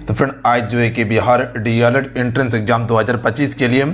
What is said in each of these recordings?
तो फ्रेंड आज जो है कि बिहार डीएलएड एंट्रेंस एग्जाम 2025 के लिए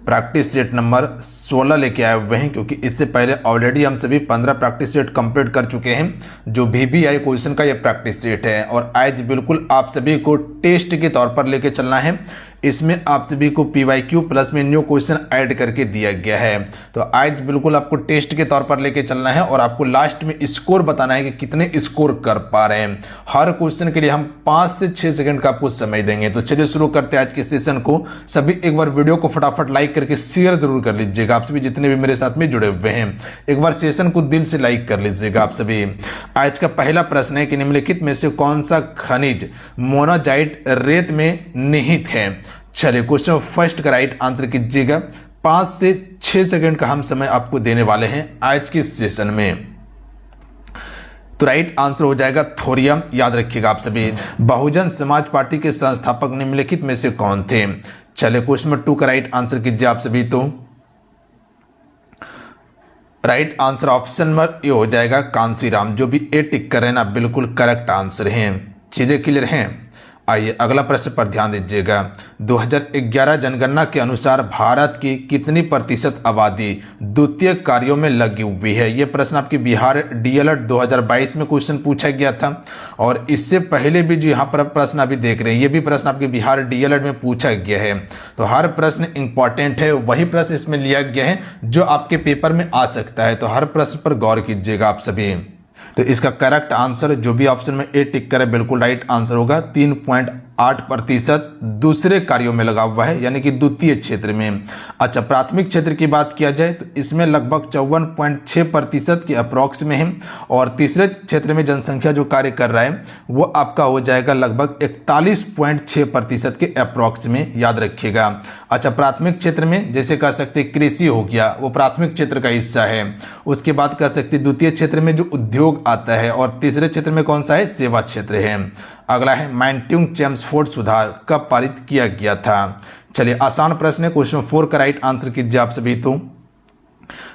प्रैक्टिस सेट नंबर 16 लेके आए हुए हैं, क्योंकि इससे पहले ऑलरेडी हम सभी 15 प्रैक्टिस सेट कंप्लीट कर चुके हैं। जो VBI क्वेश्चन का ये प्रैक्टिस सेट है और आज बिल्कुल आप सभी को टेस्ट के तौर पर लेके चलना है। इसमें आप सभी को PYQ प्लस में न्यू क्वेश्चन ऐड करके दिया गया है। तो आज बिल्कुल आपको टेस्ट के तौर पर लेके चलना है और आपको लास्ट में स्कोर बताना है कि कितने स्कोर कर पा रहे हैं। हर क्वेश्चन के लिए हम 5 से 6 सेकंड का आपको समय देंगे। तो चलिए शुरू करते हैं आज के सेशन को। सभी एक बार वीडियो को फटाफट लाइक करके शेयर जरूर कर लीजिएगा, आप सभी जितने भी मेरे साथ में जुड़े हुए हैं। एक बार सेशन को दिल से लाइक कर लीजिएगा आप सभी। आज का पहला प्रश्न है कि निम्नलिखित में से कौन सा खनिज मोनाजाइट रेत में निहित है। चलिए क्वेश्चन फर्स्ट का राइट आंसर कीजिएगा। 5 से 6 सेकंड का हम समय आपको देने वाले हैं आज के सेशन में। तो राइट आंसर हो जाएगा थोरियम। याद रखिएगा आप सभी। बहुजन समाज पार्टी के संस्थापक निम्नलिखित में से कौन थे। चलिए क्वेश्चन नंबर 2 का राइट आंसर कीजिए आप सभी। तो right answer option number A हो जाएगा कांसीराम। जो भी ए टिक कर रहे हैं ना, बिल्कुल करेक्ट आंसर है। चीजें क्लियर हैं। आइए अगला प्रश्न पर ध्यान दीजिएगा। 2011 जनगणना के अनुसार भारत की कितनी प्रतिशत आबादी द्वितीय कार्यों में लगी हुई है। यह प्रश्न आपकी बिहार डीएलएड 2022 में क्वेश्चन पूछा गया था और इससे पहले भी जो यहाँ पर प्रश्न अभी देख रहे हैं, ये भी प्रश्न आपके बिहार डीएलएड में पूछा गया है। तो हर प्रश्न इंपॉर्टेंट है, वही प्रश्न इसमें लिया गया है जो आपके पेपर में आ सकता है। तो हर प्रश्न पर गौर कीजिएगा आप सभी। तो इसका करेक्ट आंसर जो भी ऑप्शन में ए टिक करे बिल्कुल राइट आंसर होगा। 3.8% दूसरे कार्यों में लगा हुआ है, यानी कि द्वितीय क्षेत्र में। अच्छा, प्राथमिक क्षेत्र की बात किया जाए तो इसमें लगभग 54.6% के अप्रॉक्स में है और तीसरे क्षेत्र में जनसंख्या जो कार्य कर रहा है वो आपका हो जाएगा लगभग 41.6% के अप्रॉक्स में। याद रखिएगा। अच्छा, प्राथमिक क्षेत्र में जैसे कह सकते कृषि हो गया, वो प्राथमिक क्षेत्र का हिस्सा है। उसके बाद कह सकते द्वितीय क्षेत्र में जो उद्योग आता है और तीसरे क्षेत्र में कौन सा है, सेवा क्षेत्र है। अगला है मैंट्यूंग-चेम्सफोर्ड सुधार कब पारित किया गया था। चलिए आसान प्रश्न है। क्वेश्चन 4 का राइट आंसर कीजिए आप सभी। तो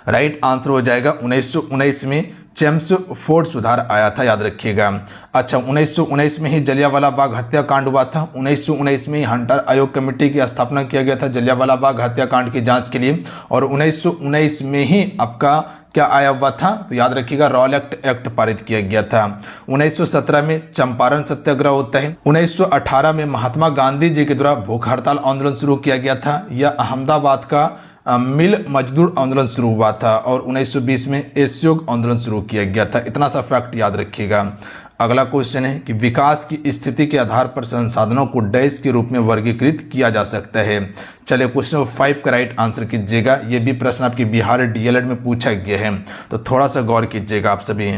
राइट आंसर हो जाएगा 1919 में चेम्सफोर्ड सुधार आया था। याद रखिएगा। अच्छा, 1919 में ही जलियांवाला बाग हत्याकांड हुआ था। 1919 में ही हंटर आयोग कमेटी की स्थापना किया गया था जलियांवाला बाग हत्याकांड की जांच के लिए। और 1919 में ही आपका क्या आया हुआ था, तो याद रखिएगा रॉयल एक्ट पारित किया गया था। 1917 में चंपारण सत्याग्रह होता है। 1918 में महात्मा गांधी जी के द्वारा भूख हड़ताल आंदोलन शुरू किया गया था। यह अहमदाबाद का मिल मजदूर आंदोलन शुरू हुआ था। और 1920 में असहयोग आंदोलन शुरू किया गया था। इतना सा फैक्ट याद रखिएगा। अगला क्वेश्चन है कि विकास की स्थिति के आधार पर संसाधनों को डैश के रूप में वर्गीकृत किया जा सकता है। चलिए क्वेश्चन 5 का राइट आंसर कीजिएगा। ये भी प्रश्न आपकी बिहार डीएलएड में पूछा गया है, तो थोड़ा सा गौर कीजिएगा आप सभी।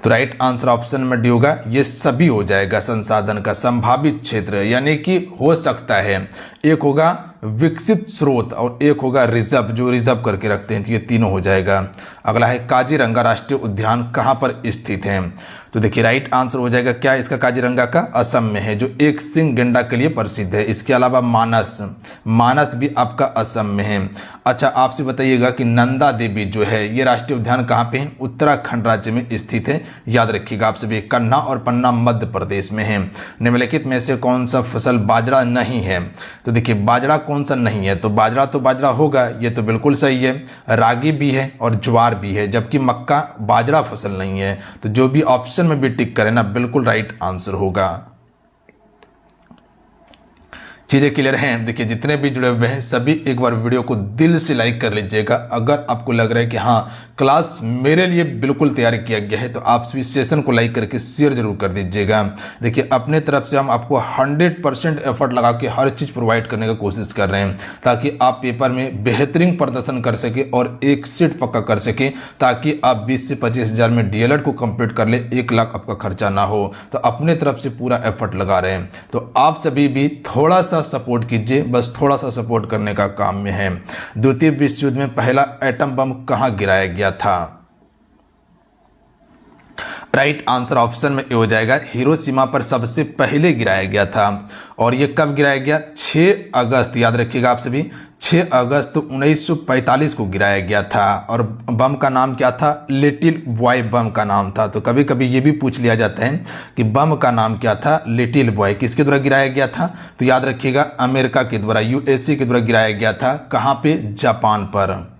तो राइट आंसर ऑप्शन में डी होगा। ये सभी हो जाएगा संसाधन का संभावित क्षेत्र, यानी कि हो सकता है। एक होगा विकसित स्रोत और एक होगा रिजर्व, जो रिजर्व करके रखते हैं। तो ये तीनों हो जाएगा। अगला है काजीरंगा राष्ट्रीय उद्यान कहाँ पर स्थित है। तो देखिए राइट आंसर हो जाएगा क्या इसका, काजीरंगा का असम में है, जो एक सिंह गेंडा के लिए प्रसिद्ध है। इसके अलावा मानस भी आपका असम में है। अच्छा, आपसे बताइएगा कि नंदा देवी जो है ये राष्ट्रीय उद्यान कहाँ पे है, उत्तराखंड राज्य में स्थित है। याद रखिएगा आप सभी। कन्हा और पन्ना मध्य प्रदेश में है। निम्नलिखित में से कौन सा फसल बाजरा नहीं है। तो देखिए बाजरा कौन सा नहीं है, तो बाजरा होगा, ये तो बिल्कुल सही है। रागी भी है और ज्वार भी है, जबकि मक्का बाजरा फसल नहीं है। तो जो भी ऑप्शन में भी टिक करें ना, बिल्कुल राइट आंसर होगा। चीजें क्लियर हैं। देखिए जितने भी जुड़े हुए हैं सभी एक बार वीडियो को दिल से लाइक कर लीजिएगा। अगर आपको लग रहा है कि हाँ क्लास मेरे लिए बिल्कुल तैयार किया गया है, तो आप सभी सेशन को लाइक करके शेयर जरूर कर दीजिएगा। देखिए अपने तरफ से हम आपको 100% एफर्ट लगा के हर चीज़ प्रोवाइड करने का कोशिश कर रहे हैं, ताकि आप पेपर में बेहतरीन प्रदर्शन कर सके और एक सीट पक्का कर सके, ताकि आप 20 से 25 हज़ार में डीएलएड को कंप्लीट कर ले, 1 लाख आपका खर्चा ना हो। तो अपने तरफ से पूरा एफर्ट लगा रहे हैं। तो आप सभी भी थोड़ा सा सपोर्ट कीजिए, बस थोड़ा सा सपोर्ट करने का काम में है। द्वितीय विश्व युद्ध में पहला एटम बम कहां गिराया गया था। राइट आंसर ऑप्शन में ये हो जाएगा, हिरोशिमा पर सबसे पहले गिराया गया था। और ये कब गिराया गया? 6 अगस्त, याद रखिएगा आप सभी, 6 अगस्त 1945 को गिराया गया था। और बम का नाम क्या था? लिटिल बॉय बम का नाम था। तो कभी कभी ये भी पूछ लिया जाता है कि बम का नाम क्या था? Little boy. किसके द्वारा गिराया गया था? तो याद रखिएगा, अमेरिका के द्वारा, यूएसए के द्वारा गिराया गया था। कहाँ पे? जापान पर।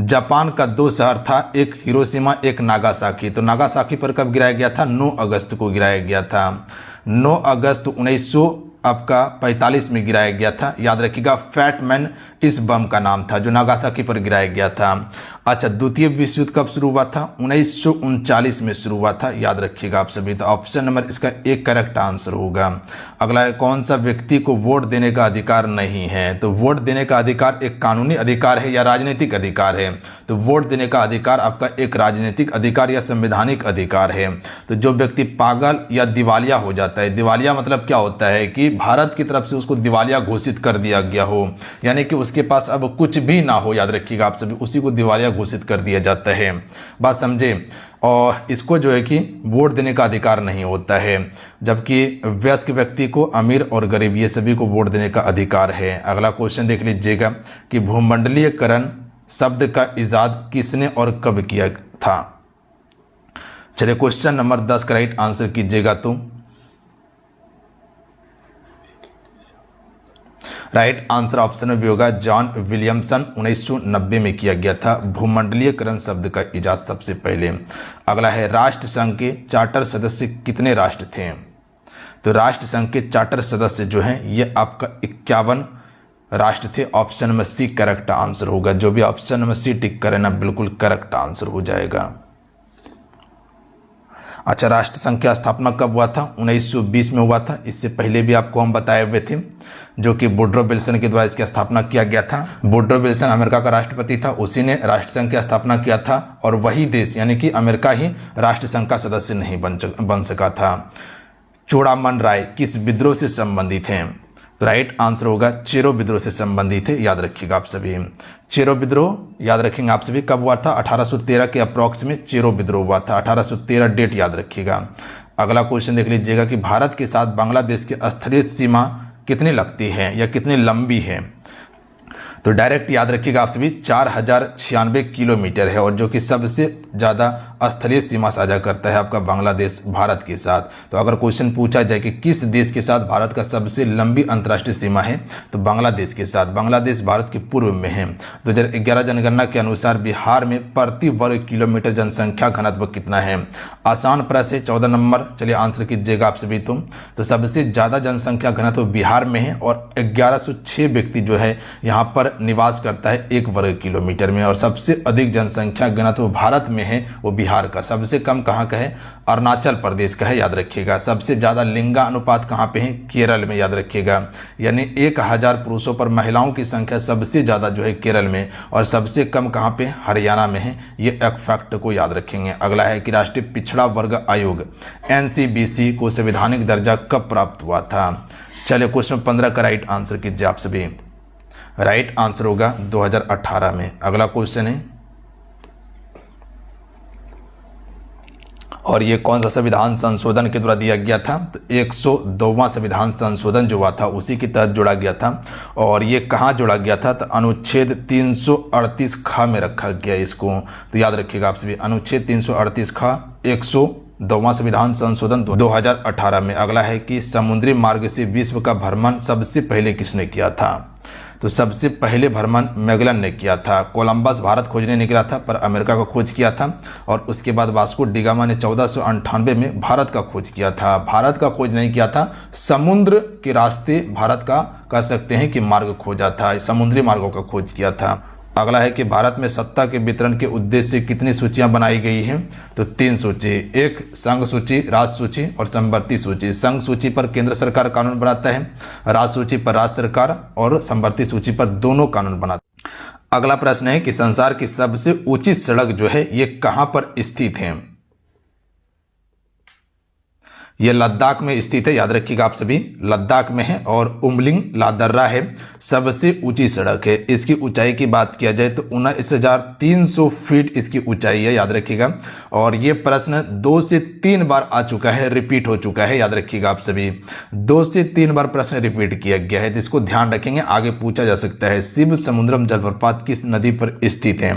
जापान का 2 शहर था, एक हिरोशिमा, एक नागासाकी। तो नागासाकी पर कब गिराया गया था? 9 अगस्त को गिराया गया था। 9 अगस्त 1945 में गिराया गया था। याद रखिएगा, फैट मैन इस बम का नाम था जो नागासाकी पर गिराया गया था। अच्छा, द्वितीय विश्व युद्ध कब शुरू हुआ था? 1939 में शुरू हुआ था। याद रखिएगा आप सभी। तो ऑप्शन नंबर इसका एक करेक्ट आंसर होगा। अगला है, कौन सा व्यक्ति को वोट देने का अधिकार नहीं है? तो वोट देने का अधिकार एक कानूनी अधिकार है या राजनीतिक अधिकार है? तो वोट देने का अधिकार आपका एक राजनीतिक अधिकार या संवैधानिक अधिकार है। तो जो व्यक्ति पागल या दिवालिया हो जाता है, दिवालिया मतलब क्या होता है कि भारत की तरफ से उसको दिवालिया घोषित कर दिया गया हो, यानी कि उसके पास अब कुछ भी ना हो, याद रखिएगा आप सभी, उसी को दिवालिया घोषित कर दिया जाता है। बात समझे? और इसको जो है कि वोट देने का अधिकार नहीं होता है, जबकि वयस्क व्यक्ति को, अमीर और गरीब, ये सभी को वोट देने का अधिकार है। अगला क्वेश्चन देख लीजिएगा कि भूमंडलीयकरण शब्द का इजाद किसने और कब किया था? चलिए क्वेश्चन नंबर 10 का राइट आंसर कीजिएगा। तो राइट आंसर ऑप्शन में भी होगा, जॉन विलियमसन, 1990 में किया गया था भूमंडलीयकरण शब्द का इजाद सबसे पहले। अगला है, राष्ट्र संघ के चार्टर सदस्य कितने राष्ट्र थे? तो राष्ट्र संघ के चार्टर सदस्य जो हैं ये आपका 51 राष्ट्र थे। Option number C correct answer होगा। जो भी ऑप्शन नंबर सी टिक करे ना, बिल्कुल करेक्ट आंसर हो जाएगा। अच्छा, राष्ट्र संघ की स्थापना कब हुआ था? 1920 में हुआ था। इससे पहले भी आपको हम बताए हुए थे, जो कि वुडरो विल्सन के द्वारा इसकी स्थापना किया गया था। वुडरो विल्सन अमेरिका का राष्ट्रपति था, उसी ने राष्ट्र संघ की स्थापना किया था। और वही देश यानी कि अमेरिका ही राष्ट्र संघ का सदस्य नहीं बन सका था। चूड़ामन राय किस विद्रोह से संबंधित हैं? तो राइट आंसर होगा, चेरो विद्रोह से संबंधित है। याद रखिएगा आप सभी, चेरो विद्रोह याद रखेंगे आप सभी कब हुआ था? 1813 के अप्रॉक्स में चेरो विद्रोह हुआ था। 1813 डेट याद रखिएगा। अगला क्वेश्चन देख लीजिएगा कि भारत के साथ बांग्लादेश की स्थलीय सीमा कितनी लगती है या कितनी लंबी है? तो डायरेक्ट याद रखिएगा आप सभी, 4096 किलोमीटर है, और जो कि सबसे ज़्यादा स्थलीय सीमा साझा करता है आपका बांग्लादेश भारत के साथ। तो अगर क्वेश्चन पूछा जाए कि किस देश के साथ भारत का सबसे लंबी अंतर्राष्ट्रीय सीमा है, तो बांग्लादेश के साथ। बांग्लादेश भारत के पूर्व में है। 2011 जनगणना के अनुसार बिहार में प्रति वर्ग किलोमीटर जनसंख्या घनत्व कितना है? आसान प्रश्न है, 14 नंबर। चलिए आंसर कीजिएगा आप सभी। तो सबसे ज़्यादा जनसंख्या घनत्व बिहार में है, और 1106 व्यक्ति जो है यहाँ पर निवास करता है 1 वर्ग किलोमीटर में। और सबसे अधिक जनसंख्या घनत्व भारत में है वो बिहार का। सबसे कम कहाँ का है? अरुणाचल प्रदेश का है, याद रखिएगा। सबसे ज़्यादा लिंगानुपात कहाँ पे है? केरल में, याद रखिएगा। यानी 1000 पुरुषों पर महिलाओं की संख्या सबसे ज़्यादा जो है केरल में, और सबसे कम कहाँ पे? हरियाणा में है। ये एक फैक्ट को याद रखेंगे। अगला है कि राष्ट्रीय पिछड़ा वर्ग आयोग NCBC को संवैधानिक दर्जा कब प्राप्त हुआ था? चलिए क्वेश्चन 15 का राइट आंसर कीजिए आप सभी। राइट आंसर होगा 2018 में। अगला क्वेश्चन है, और ये कौन सा संविधान संशोधन के द्वारा दिया गया था? तो 102वां संविधान संशोधन जो हुआ था उसी के तहत जोड़ा गया था। और ये कहाँ जोड़ा गया था? तो अनुच्छेद 338 ख में रखा गया इसको। तो याद रखिएगा आप सभी, अनुच्छेद 338 ख 102वां संविधान संशोधन 2018 में। अगला है कि समुद्री मार्ग से विश्व का भ्रमण सबसे पहले किसने किया था? तो सबसे पहले भ्रमण मैगलन ने किया था। कोलंबस भारत खोजने निकला था, पर अमेरिका का खोज किया था। और उसके बाद वास्को डिगामा ने 1498 में भारत का खोज किया था। भारत का खोज नहीं किया था, समुद्र के रास्ते भारत का कह सकते हैं कि मार्ग खोजा था, समुद्री मार्गों का खोज किया था। अगला है कि भारत में सत्ता के वितरण के उद्देश्य से कितनी सूचियां बनाई गई हैं? तो 3 सूची, एक संघ सूची, राज्य सूची और समवर्ती सूची। संघ सूची पर केंद्र सरकार कानून बनाता है, राज्य सूची पर राज्य सरकार, और समवर्ती सूची पर दोनों कानून बनाते हैं। अगला प्रश्न है कि संसार की सबसे ऊंची सड़क जो है ये कहां पर स्थित है? ये लद्दाख में स्थित है, याद रखिएगा आप सभी, लद्दाख में है। और उमलिंग लादर्रा है सबसे ऊंची सड़क है। इसकी ऊंचाई की बात किया जाए तो 19,300 फीट इसकी ऊंचाई है, याद रखिएगा। और ये प्रश्न 2 से 3 बार आ चुका है, रिपीट हो चुका है, याद रखिएगा आप सभी। 2 से 3 बार प्रश्न रिपीट किया गया है, जिसको ध्यान रखेंगे, आगे पूछा जा सकता है। शिव समुद्रम जलप्रपात किस नदी पर स्थित है?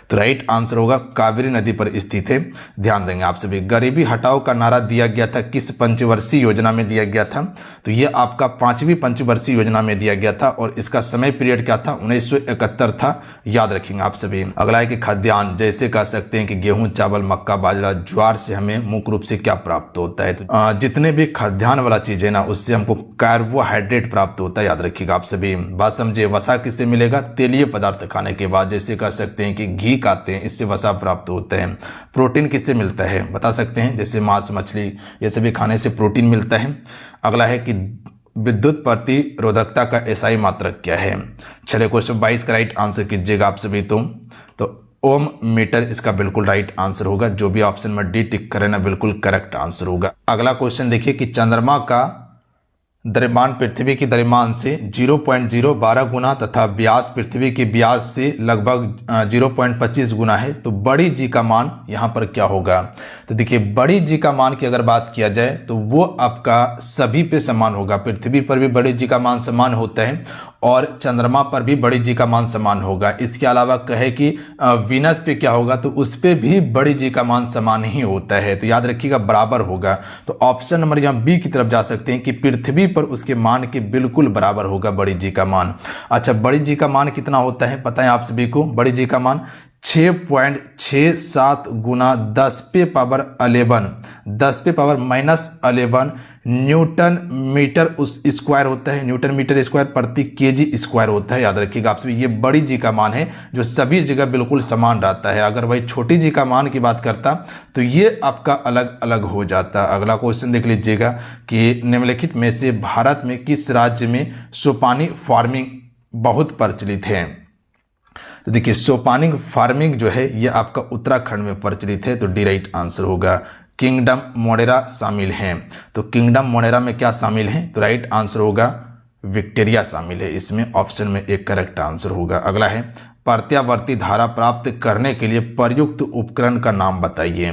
तो राइट आंसर होगा कावेरी नदी पर स्थित है, ध्यान देंगे आप सभी। गरीबी हटाओ का नारा दिया गया था किस पंचवर्षीय योजना में दिया गया था? तो ये आपका 5वीं पंचवर्षीय योजना में दिया गया था और इसका समय पीरियड क्या था? 1971 था, याद रखेंगे आप सभी। अगला है कि खाद्यान्न, जैसे कह सकते हैं कि गेहूं, चावल, मक्का, बाजरा, ज्वार से हमें मुख्य रूप से क्या प्राप्त होता है? तो जितने भी खाद्यान्न वाला चीज है ना, उससे हमको कार्बोहाइड्रेट प्राप्त होता है, याद रखिएगा आप सभी। बात समझे। वसा किससे मिलेगा? तेलीय पदार्थ खाने के बाद, जैसे कह सकते हैं कि घी खाते हैं, इससे वसा प्राप्त होता है। प्रोटीन किससे मिलता है बता सकते हैं? जैसे मांस, मछली, ये सभी खाने से प्रोटीन मिलता है। अगला है कि विद्युत प्रतिरोधकता का एसआई मात्रक क्या है? चलिए क्वेश्चन 22 का राइट आंसर कीजिएगा आप सभी। तो ओम मीटर इसका बिल्कुल राइट आंसर होगा। जो भी ऑप्शन में डी टिक करें ना, बिल्कुल करेक्ट आंसर होगा। अगला क्वेश्चन देखिए कि चंद्रमा का द्रव्यमान पृथ्वी की द्रव्यमान से 0.012 गुना तथा व्यास पृथ्वी के व्यास से लगभग 0.25 गुना है। तो बड़ी जी का मान यहाँ पर क्या होगा? तो देखिए, बड़ी जी का मान की अगर बात किया जाए तो वो आपका सभी पे समान होगा। पृथ्वी पर भी बड़ी जी का मान समान होता है और चंद्रमा पर भी बड़ी जी का मान समान होगा। इसके अलावा कहे कि वीनस पे क्या होगा? तो उस पे भी बड़ी जी का मान समान ही होता है। तो याद रखिएगा, बराबर होगा। तो ऑप्शन नंबर यहाँ बी की तरफ जा सकते हैं कि पृथ्वी पर उसके मान के बिल्कुल बराबर होगा बड़ी जी का मान। अच्छा, बड़ी जी का मान कितना होता है पता है आप सभी को? बड़ी जी का मान 6.67 गुना 10 पे पावर 11 न्यूटन मीटर उस स्क्वायर होता है। न्यूटन मीटर स्क्वायर प्रति केजी स्क्वायर होता है, याद रखिएगा आप सभी। ये बड़ी जी का मान है जो सभी जगह बिल्कुल समान रहता है। अगर वही छोटी जी का मान की बात करता तो ये आपका अलग अलग हो जाता। अगला क्वेश्चन देख लीजिएगा कि निम्नलिखित में से भारत में किस राज्य में सोपानी फार्मिंग बहुत प्रचलित है? तो देखिए, सोपानी फार्मिंग जो है ये आपका उत्तराखंड में प्रचलित है। तो डी राइट आंसर होगा। किंगडम मोडेरा शामिल हैं। तो किंगडम मोडेरा में क्या शामिल है? तो राइट आंसर होगा विक्टोरिया शामिल है। इसमें ऑप्शन में एक करेक्ट आंसर होगा। अगला है प्रत्यावर्ती धारा प्राप्त करने के लिए प्रयुक्त उपकरण का नाम बताइए।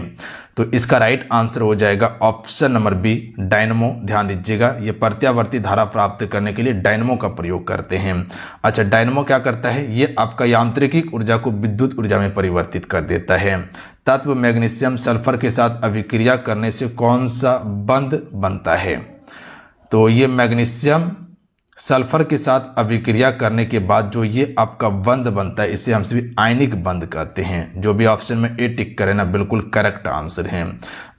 तो इसका राइट आंसर हो जाएगा ऑप्शन नंबर बी, डायनमो। ध्यान दीजिएगा, ये प्रत्यावर्ती धारा प्राप्त करने के लिए डायनमो का प्रयोग करते हैं। अच्छा, डायनमो क्या करता है? ये आपका यांत्रिकी ऊर्जा को विद्युत ऊर्जा में परिवर्तित कर देता है। तत्व मैग्नीशियम सल्फर के साथ अभिक्रिया करने से कौन सा बंध बनता है? तो ये मैग्नीशियम सल्फर के साथ अभिक्रिया करने के बाद जो ये आपका बंध बनता है, इसे हम सभी आयनिक बंध कहते हैं। जो भी ऑप्शन में ए टिक करें ना, बिल्कुल करेक्ट आंसर है।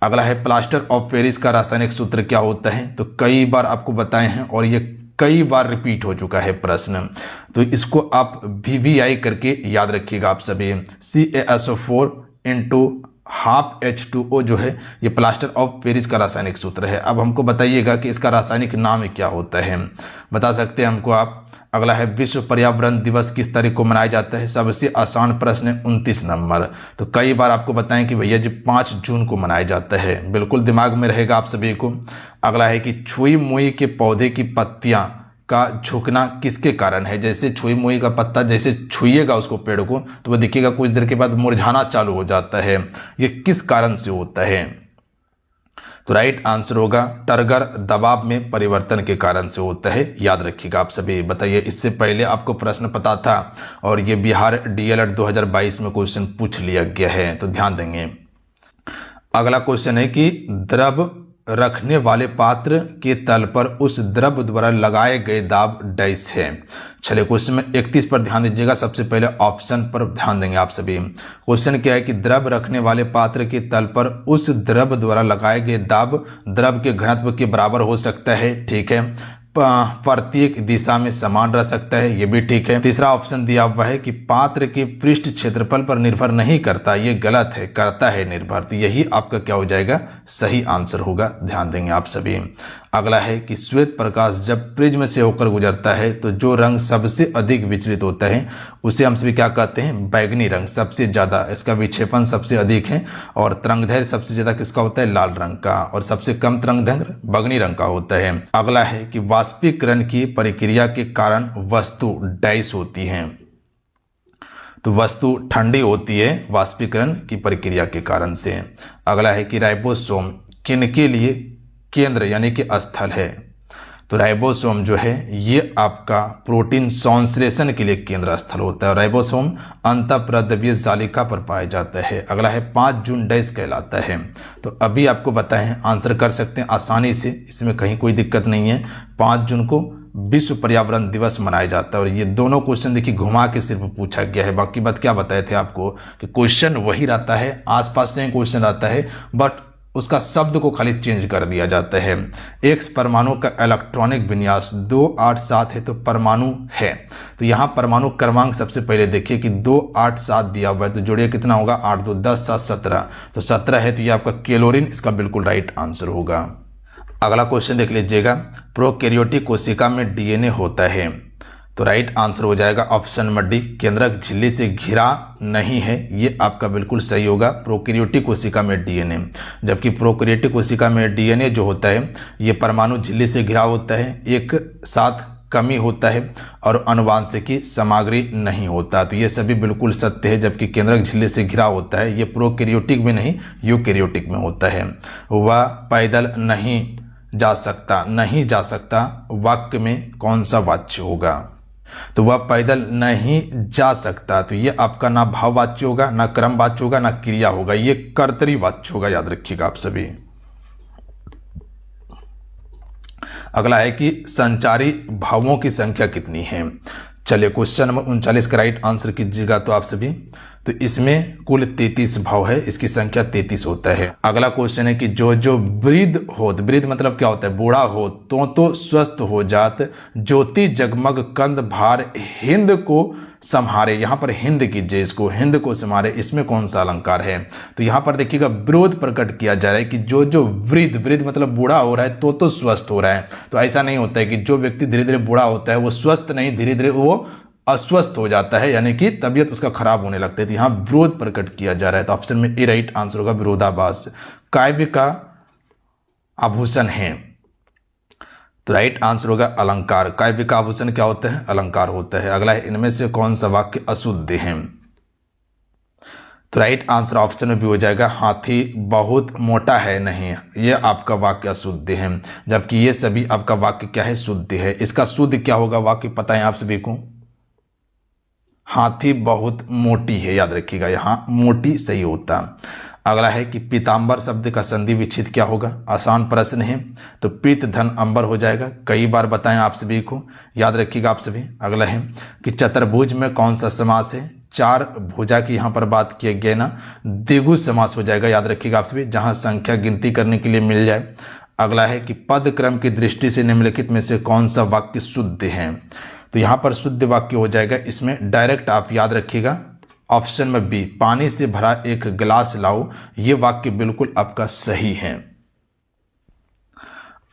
अगला है प्लास्टर ऑफ पेरिस का रासायनिक सूत्र क्या होता है? तो कई बार आपको बताए हैं और ये कई बार रिपीट हो चुका है प्रश्न। तो इसको आप VVI करके याद रखिएगा आप सभी। CaSO4 इंटू हाफ H2O जो है ये प्लास्टर ऑफ पेरिस का रासायनिक सूत्र है। अब हमको बताइएगा कि इसका रासायनिक नाम क्या होता है, बता सकते हैं हमको आप? अगला है विश्व पर्यावरण दिवस किस तारीख को मनाया जाता है? सबसे आसान प्रश्न है, 29 नवंबर। तो कई बार आपको बताएं कि भैया जी 5 जून को मनाया जाता है, बिल्कुल दिमाग में रहेगा आप सभी को। अगला है कि छुई मुई के पौधे की पत्तियां का झुकना किसके कारण है? जैसे छुई मुई का पत्ता जैसे छुइएगा उसको पेड़ को तो वो देखिएगा कुछ देर के बाद मुरझाना चालू हो जाता है। ये किस कारण से होता है? तो राइट आंसर होगा टर्गर दबाव में परिवर्तन के कारण से होता है, याद रखिएगा आप सभी। बताइए, इससे पहले आपको प्रश्न पता था और ये बिहार DLED 2022 में क्वेश्चन पूछ लिया गया है, तो ध्यान देंगे। अगला क्वेश्चन है कि द्रव रखने वाले पात्र के तल पर उस द्रव द्वारा लगाए गए दाब डैश है। चलिए क्वेश्चन में 31 पर ध्यान दीजिएगा। सबसे पहले ऑप्शन पर ध्यान देंगे आप सभी। क्वेश्चन क्या है कि द्रव रखने वाले पात्र के तल पर उस द्रव द्वारा लगाए गए दाब द्रव के घनत्व के बराबर हो सकता है। ठीक है, प्रत्येक दिशा में समान रह सकता है, ये भी ठीक है। तीसरा ऑप्शन दिया हुआ है कि पात्र के पृष्ठ क्षेत्रफल पर निर्भर नहीं करता, ये गलत है, करता है निर्भर। तो यही आपका क्या हो जाएगा, सही आंसर होगा, ध्यान देंगे आप सभी। अगला है कि श्वेत प्रकाश जब प्रिज्म से होकर गुजरता है तो जो रंग सबसे अधिक विचलित होता है उसे हम सभी क्या कहते हैं, बैगनी रंग। सबसे ज्यादा इसका विक्षेपण सबसे अधिक है और तरंगदैर्घ्य सबसे ज्यादा किसका होता है, लाल रंग का, और सबसे कम तरंगदैर्घ्य बैंगनी रंग का होता है। अगला है कि वाष्पीकरण की प्रक्रिया के कारण वस्तु डैश होती है, तो वस्तु ठंडी होती है वाष्पीकरण की प्रक्रिया के कारण से। अगला है कि राइबोसोम किनके लिए केंद्र यानी कि स्थल है, तो राइबोसोम जो है ये आपका प्रोटीन संश्लेषण के लिए केंद्र स्थल होता है। राइबोसोम अंतःप्रद्रव्य जालिका पर पाया जाता है। अगला है 5 जून डैश कहलाता है, तो अभी आपको बताएं, आंसर कर सकते हैं आसानी से, इसमें कहीं कोई दिक्कत नहीं है। 5 जून को विश्व पर्यावरण दिवस मनाया जाता है। और ये दोनों क्वेश्चन देखिए घुमा के सिर्फ पूछा गया है, बाकी बात क्या बताए थे आपको कि क्वेश्चन वही रहता है, आसपास से क्वेश्चन आता है, बट उसका शब्द को खाली चेंज कर दिया जाता है। एक परमाणु का इलेक्ट्रॉनिक विन्यास 287 है, तो परमाणु है, तो यहाँ परमाणु क्रमांक सबसे पहले देखिए कि 287 दिया हुआ है, तो जोड़िए कितना होगा, 8 2 10 7 17, तो 17 है, तो ये आपका क्लोरीन इसका बिल्कुल राइट आंसर होगा। अगला क्वेश्चन देख लीजिएगा, प्रोकैरियोटिक कोशिका में डीएनए होता है, तो राइट आंसर हो जाएगा ऑप्शन नंबर डी, केंद्रक झिल्ली से घिरा नहीं है, ये आपका बिल्कुल सही होगा। प्रोकैरियोटिक कोशिका में डीएनए, जबकि प्रोकैरियोटिक कोशिका में डीएनए जो होता है ये परमाणु झिल्ली से घिरा होता है, एक साथ कमी होता है और आनुवांशिकी सामग्री नहीं होता, तो ये सभी बिल्कुल सत्य है। जबकि केंद्रक झिल्ली से घिरा होता है, ये प्रोकैरियोटिक में नहीं यूकैरियोटिक में होता है। वह पैदल नहीं जा सकता, नहीं जा सकता वाक्य में कौन सा वाच्य होगा, तो वह पैदल नहीं जा सकता, तो ये आपका ना भाववाच्य होगा, ना क्रमवाच्य होगा, ना क्रिया होगा, ये कर्तरी वाच्य होगा, याद रखिएगा आप सभी। अगला है कि संचारी भावों की संख्या कितनी है। चलिए क्वेश्चन नंबर 39 का राइट आंसर कीजिएगा तो आप सभी, तो इसमें कुल 33 भाव है, इसकी संख्या 33 होता है। अगला क्वेश्चन है कि जो जो वृद्ध होत, वृद्ध मतलब क्या होता है, बूढ़ा हो, तो स्वस्थ हो जात, ज्योति जगमग कंद भार हिंद को संहारे, यहाँ पर हिंद कीजिए इसको, हिंद को संहारे, इसमें कौन सा अलंकार है, तो यहाँ पर देखिएगा विरोध प्रकट किया जा रहा है कि जो जो वृद्ध, वृद्ध मतलब बूढ़ा हो रहा है तो स्वस्थ हो रहा है, तो ऐसा नहीं होता है कि जो व्यक्ति धीरे धीरे बूढ़ा होता है वो स्वस्थ नहीं, धीरे धीरे वो अस्वस्थ हो जाता है, यानी कि तबीयत उसका खराब होने लगती है, तो यहाँ विरोध प्रकट किया जा रहा है, तो ऑप्शन में ए राइट आंसर होगा, विरोधाभास। काव्य का आभूषण है, तो राइट आंसर होगा अलंकार। काव्य का आभूषण क्या होता है, अलंकार होता है। अगला है इनमें से कौन सा वाक्य अशुद्ध है, तो राइट आंसर ऑप्शन में भी हो जाएगा, हाथी बहुत मोटा है नहीं, ये आपका वाक्य अशुद्ध है, जबकि ये सभी आपका वाक्य क्या है, शुद्ध है। इसका शुद्ध क्या होगा वाक्य पता है आप सभी को, हाथी बहुत मोटी है, याद रखिएगा, यहाँ मोटी सही होता। अगला है कि पीतांबर शब्द का संधि विच्छेद क्या होगा, आसान प्रश्न है, तो पीत धन अंबर हो जाएगा, कई बार बताएं आप सभी को, याद रखिएगा आप सभी। अगला है कि चतुर्भुज में कौन सा समास है, 4 भुजा की यहाँ पर बात किए गए ना, द्विगु समास हो जाएगा, याद रखिएगा आप सभी, जहाँ संख्या गिनती करने के लिए मिल जाए। अगला है कि पद क्रम की दृष्टि से निम्नलिखित में से कौन सा वाक्य शुद्ध है, तो यहाँ पर शुद्ध वाक्य हो जाएगा, इसमें डायरेक्ट आप याद रखिएगा ऑप्शन में बी, पानी से भरा एक गिलास लाओ, ये वाक्य बिल्कुल आपका सही है।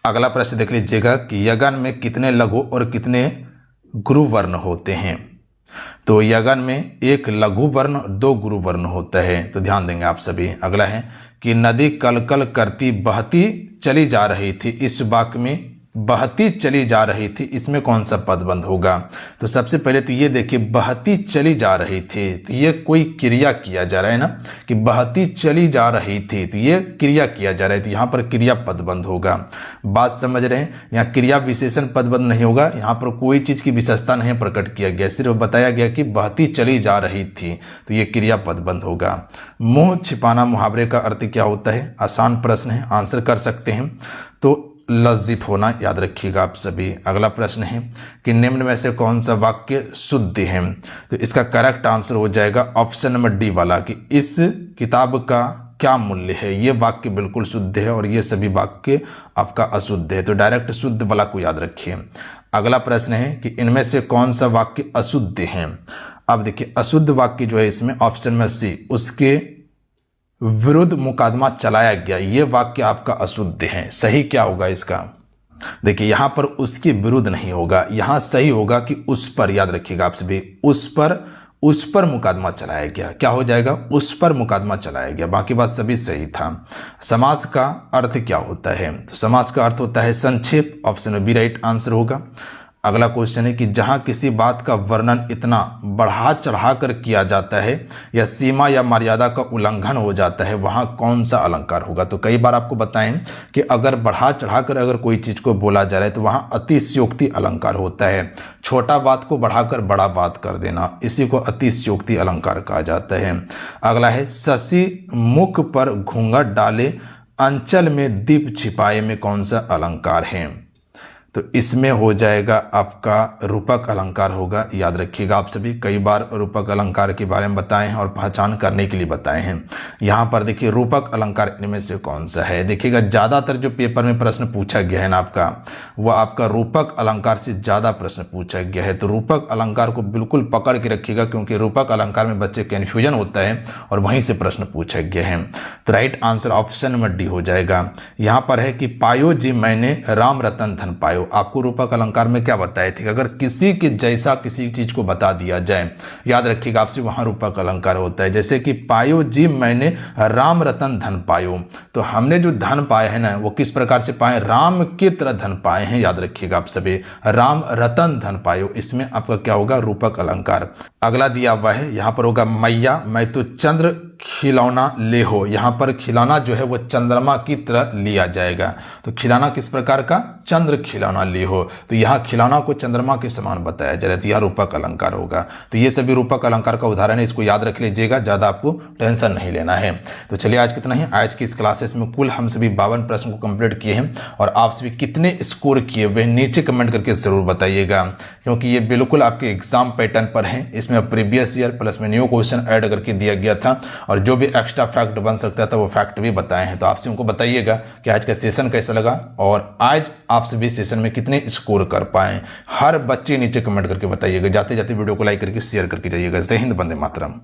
अगला प्रश्न देख लीजिएगा कि यगन में कितने लघु और कितने गुरु वर्ण होते हैं, तो यगन में एक लघु वर्ण 2 गुरु वर्ण होता है, तो ध्यान देंगे आप सभी। अगला है कि नदी कल कल करती बहती चली जा रही थी, इस वाक्य में बहती चली जा रही थी, इसमें कौन सा पदबंध होगा, तो सबसे पहले तो ये देखिए बहती चली जा रही थी, तो ये कोई क्रिया किया जा रहा है ना, कि बहती चली जा रही थी, तो ये क्रिया किया जा रहा है, तो यहाँ पर क्रिया पदबंध होगा। बात समझ रहे हैं, यहाँ क्रिया विशेषण पदबंध नहीं होगा, यहाँ पर कोई चीज की विशेषता नहीं प्रकट किया गया, सिर्फ बताया गया कि बहती चली जा रही थी, तो ये क्रिया पदबंध होगा। मुंह छिपाना मुहावरे का अर्थ क्या होता है, आसान प्रश्न है, आंसर कर सकते हैं, तो लज्जित होना, याद रखिएगा आप सभी। अगला प्रश्न है कि निम्न में से कौन सा वाक्य शुद्ध है, तो इसका करेक्ट आंसर हो जाएगा ऑप्शन नंबर डी वाला, कि इस किताब का क्या मूल्य है। ये वाक्य बिल्कुल शुद्ध है और ये सभी वाक्य आपका अशुद्ध है, तो डायरेक्ट शुद्ध वाला को याद रखिए। अगला प्रश्न है कि इनमें से कौन सा वाक्य अशुद्ध है। अब देखिए अशुद्ध वाक्य जो है इसमें ऑप्शन में सी, उसके विरुद्ध मुकदमा चलाया गया, ये वाक्य आपका अशुद्ध है। सही क्या होगा इसका, देखिए यहां पर उसके विरुद्ध नहीं होगा, यहां सही होगा कि उस पर, याद रखिएगा आप सभी, उस पर मुकदमा चलाया गया। क्या हो जाएगा, उस पर मुकदमा चलाया गया, बाकी बात सभी सही था। समास का अर्थ क्या होता है, तो समास का अर्थ होता है संक्षेप, ऑप्शन में बी राइट आंसर होगा। अगला क्वेश्चन है कि जहां किसी बात का वर्णन इतना बढ़ा चढ़ा कर किया जाता है या सीमा या मर्यादा का उल्लंघन हो जाता है, वहां कौन सा अलंकार होगा। तो कई बार आपको बताएं कि अगर बढ़ा चढ़ा कर अगर कोई चीज को बोला जा रहा है तो वहां अतिशयोक्ति अलंकार होता है। छोटा बात को बढ़ाकर बड़ा बात कर देना, इसी को अतिशयोक्ति अलंकार कहा जाता है। अगला है शशि मुख पर घूंघट डाले अंचल में दीप छिपाए में कौन सा अलंकार है। तो इसमें हो जाएगा आपका रूपक अलंकार होगा। याद रखिएगा आप सभी, कई बार रूपक अलंकार के बारे में बताए हैं और पहचान करने के लिए बताए हैं। यहाँ पर देखिए रूपक अलंकार इनमें से कौन सा है। देखिएगा ज़्यादातर जो पेपर में प्रश्न पूछा गया है ना आपका, वह आपका रूपक अलंकार से ज़्यादा प्रश्न पूछा गया है। तो रूपक अलंकार को बिल्कुल पकड़ के रखिएगा, क्योंकि रूपक अलंकार में बच्चे कन्फ्यूजन होता है और वहीं से प्रश्न पूछा गया है। तो right answer option number D हो जाएगा। यहाँ पर है कि पायो जी मैंने राम रतन धन पायो। आपको रूपक अलंकार में क्या बताए थे, अगर किसी के जैसा किसी चीज को बता दिया जाए, याद रखिएगा आपसे, वहां रूपक अलंकार होता है। जैसे कि पायो जी मैंने राम रतन धन पायो, तो हमने जो धन पाया है ना वो किस प्रकार से पाए, राम की तरह धन पाए हैं। याद रखिएगा आप सभी, राम रतन धन पायो, इसमें आपका क्या होगा, रूपक अलंकार। अगला दिया हुआ है, यहां पर होगा मैया मैं तो चंद्र खिलौना ले हो। यहाँ पर खिलौना जो है वो चंद्रमा की तरह लिया जाएगा। तो खिलौना किस प्रकार का, चंद्र खिलौना ले हो, तो यहाँ खिलौना को चंद्रमा के समान बताया जा रहा है, तो यह रूपक अलंकार होगा। तो ये सभी रूपक अलंकार का उदाहरण है, इसको याद रख लीजिएगा, ज़्यादा आपको टेंशन नहीं लेना है। तो चलिए आज कितना ही, आज की इस क्लासेस में कुल हम सभी 52 प्रश्न को कंप्लीट किए हैं और आप सभी कितने स्कोर किए हुए नीचे कमेंट करके जरूर बताइएगा, क्योंकि ये बिल्कुल आपके एग्जाम पैटर्न पर है। इसमें प्रीवियस ईयर प्लस में न्यू क्वेश्चन ऐड करके दिया गया था और जो भी एक्स्ट्रा फैक्ट बन सकता था वो फैक्ट भी बताए हैं। तो आपसे उनको बताइएगा कि आज का सेशन कैसा लगा और आज आप सभी सेशन में कितने स्कोर कर पाए। हर बच्चे नीचे कमेंट करके बताइएगा। जाते जाते वीडियो को लाइक करके शेयर करके जाइएगा। जय हिंद, वंदे मातरम।